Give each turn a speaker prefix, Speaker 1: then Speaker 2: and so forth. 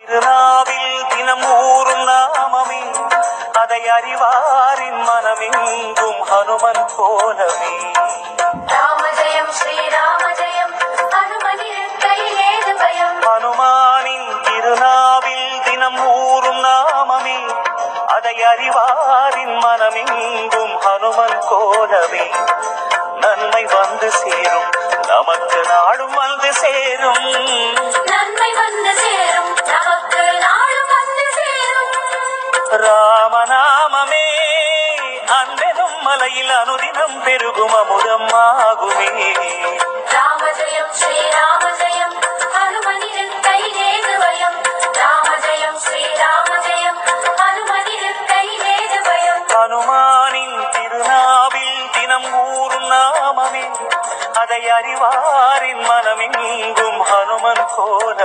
Speaker 1: திருநாவில் தினமூறும் நாமமே அதை அறிவாரின் மனமெங்கும் ஹனுமன் கோலமே.
Speaker 2: ராம ஜெயம் ஸ்ரீராம ஜெயம் ஹனுமனின் கையிலேது பயம்.
Speaker 1: ஹனுமானின் திருநாவில் தினமூறும் நாமமே அதை அறிவாரின் மனமெங்கும் ஹனுமன் கோலமே. நன்மை வந்து சேரும் நமக்கு நாடும் வந்து சேரும்.
Speaker 2: நன்மை வந்து சேரும் நமக்கு நாடும் வந்து சேரும்.
Speaker 1: ராமநாமமே அன்பெனும் மலையில் அனுதினம் பெருகும் அமுதம் ஆகுமே.
Speaker 2: ராம ஜெயம் ஸ்ரீராம ஜெயம் ஹனுமனின் கையிலேது பயம். ராம ஜெயம் ஸ்ரீராம ஜெயம் ஹனுமனின் கையிலேது பயம்.
Speaker 1: ஹனுமானின் திருநாவில் தினம் ஊறும் நாமமே அதை அறிவாரின் மனமெங்கும் ஹனுமன் கோல